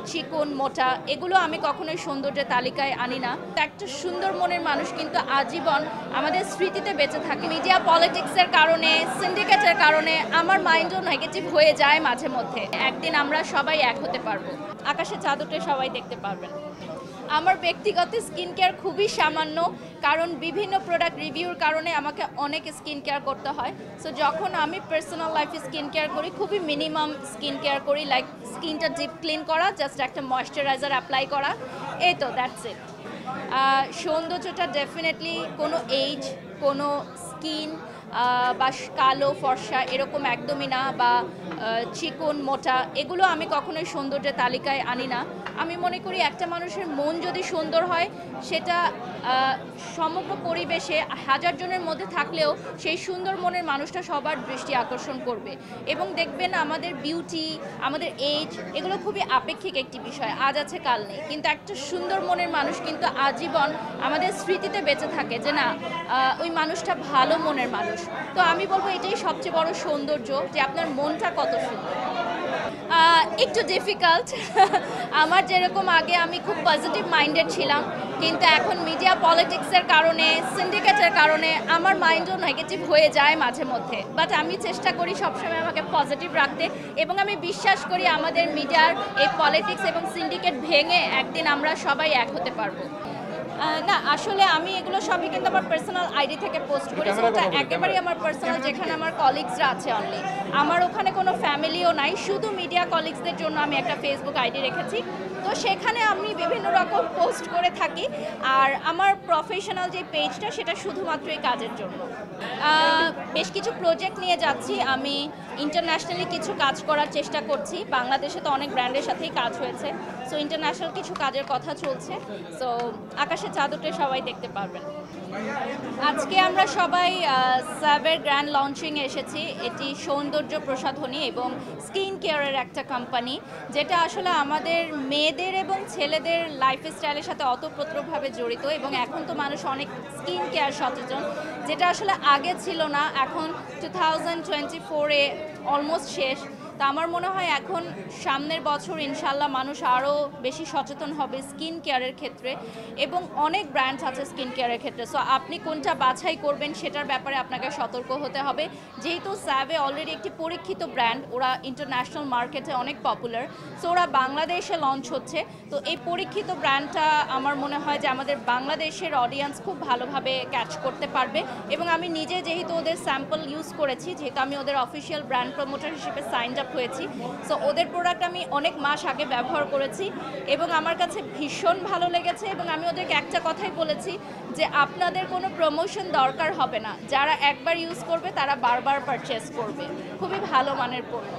চিকন মোটা এগুলো আমি কখনোই সৌন্দর্যের তালিকায় আনি না। একটা সুন্দর মনের মানুষ কিন্তু আজীবন আমাদের স্মৃতিতে বেঁচে থাকে। মিডিয়া পলিটিক্সের কারণে, সিন্ডিকেটের কারণে আমার মাইন্ডও নেগেটিভ হয়ে যায় মাঝে মধ্যে। একদিন আমরা সবাই এক হতে পারবো, আকাশে চাঁদটা সবাই দেখতে পারবেন। আমার ব্যক্তিগত স্কিন কেয়ার খুবই সামান্য, কারণ বিভিন্ন প্রোডাক্ট রিভিউর কারণে আমাকে অনেক স্কিন কেয়ার করতে হয়। সো যখন আমি পার্সোনাল লাইফে স্কিন কেয়ার করি, খুবই মিনিমাম স্কিন কেয়ার করি, লাইক স্কিনটা ডিপ ক্লিন করা, জাস্ট একটা ময়েশ্চারাইজার অ্যাপ্লাই করা, এই তো দ্যাটস ইট। সৌন্দর্যটা ডেফিনেটলি কোনো এইজ, কোনো স্কিন বা কালো ফর্সা এরকম একদমই না, বা চিকন মোটা এগুলো আমি কখনোই সৌন্দর্যের তালিকায় আনি না। আমি মনে করি একটা মানুষের মন যদি সুন্দর হয়, সেটা সমগ্র পরিবেশে হাজার জনের মধ্যে থাকলেও সেই সুন্দর মনের মানুষটা সবার দৃষ্টি আকর্ষণ করবে। এবং দেখবেন আমাদের বিউটি, আমাদের এজ এগুলো খুবই আপেক্ষিক একটি বিষয়, আজ আছে কাল নেই, কিন্তু একটা সুন্দর মনের মানুষ কিন্তু আজীবন আমাদের স্মৃতিতে বেঁচে থাকে, যে না ওই মানুষটা ভালো মনের মানুষ। তো আমি বলবো এটাই সবচেয়ে বড় সৌন্দর্য, যে আপনার মনটা কত সুন্দর। একটু ডিফিকাল্ট। আমার যেরকম আগে আমি খুব পজিটিভ মাইন্ডেড ছিলাম, কিন্তু এখন মিডিয়া পলিটিক্সের কারণে, সিন্ডিকেটের কারণে আমার মাইন্ডও নেগেটিভ হয়ে যায় মাঝে মধ্যে। বাট আমি চেষ্টা করি সবসময় আমাকে পজিটিভ রাখতে, এবং আমি বিশ্বাস করি আমাদের মিডিয়ার এই পলিটিক্স এবং সিন্ডিকেট ভেঙে একদিন আমরা সবাই এক হতে পারবো। না, আসলে আমি এগুলো সবই কিন্তু আমার পার্সোনাল আইডি থেকে পোস্ট করি, ওটা একেবারেই আমার পার্সোনাল, যেখানে আমার কলিগসরা আছে অনলি। আমার ওখানে কোনো ফ্যামিলিও নাই, শুধু মিডিয়া কলিগসদের জন্য আমি একটা ফেসবুক আইডি রেখেছি। তো সেখানে আমি বিভিন্ন রকম পোস্ট করে থাকি, আর আমার প্রফেশনাল যে পেজটা সেটা শুধুমাত্র এই কাজের জন্য। বেশ কিছু প্রজেক্ট নিয়ে যাচ্ছি, আমি ইন্টারন্যাশনালি কিছু কাজ করার চেষ্টা করছি। বাংলাদেশে তো অনেক ব্র্যান্ডের সাথেই কাজ হয়েছে, সো ইন্টারন্যাশনাল কিছু কাজের কথা চলছে। সো আকাশে চাঁদটা সবাই দেখতে পারবেন। আজকে আমরা সবাই স্যাভের গ্র্যান্ড লঞ্চিংয়ে এসেছি। এটি সৌন্দর্য প্রসাধনী এবং স্কিন কেয়ারের একটা কোম্পানি, যেটা আসলে আমাদের মেয়েদের এবং ছেলেদের লাইফস্টাইলের সাথে অতপ্রতভাবে জড়িত। এবং এখন তো মানুষ অনেক স্কিন কেয়ার সচেতন, যেটা আসলে আগে ছিল না। এখন 2024-এ অলমোস্ট শেষ। তা আমার মনে হয় এখন সামনের বছর ইনশাল্লাহ মানুষ আরও বেশি সচেতন হবে স্কিন কেয়ারের ক্ষেত্রে, এবং অনেক ব্র্যান্ডস আছে স্কিন কেয়ারের ক্ষেত্রে। সো আপনি কোনটা বাছাই করবেন সেটার ব্যাপারে আপনাকে সতর্ক হতে হবে। যেহেতু স্যাভে অলরেডি একটি পরীক্ষিত ব্র্যান্ড, ওরা ইন্টারন্যাশনাল মার্কেটে অনেক পপুলার, সো ওরা বাংলাদেশে লঞ্চ হচ্ছে। তো এই পরীক্ষিত ব্র্যান্ডটা আমার মনে হয় যে আমাদের বাংলাদেশের অডিয়েন্স খুব ভালোভাবে ক্যাচ করতে পারবে। এবং আমি নিজে যেহেতু ওদের স্যাম্পল ইউজ করেছি, যেহেতু আমি ওদের অফিসিয়াল ব্র্যান্ড প্রমোটার হিসেবে সাইন আপ হয়েছি, সো ওদের প্রোডাক্ট আমি অনেক মাস আগে ব্যবহার করেছি এবং আমার কাছে ভীষণ ভালো লেগেছে। এবং আমি ওদেরকে একটা কথাই বলেছি যে আপনাদের কোনো প্রমোশন দরকার হবে না, যারা একবার ইউজ করবে তারা বারবার পারচেস করবে। খুবই ভালো মানের পণ্য।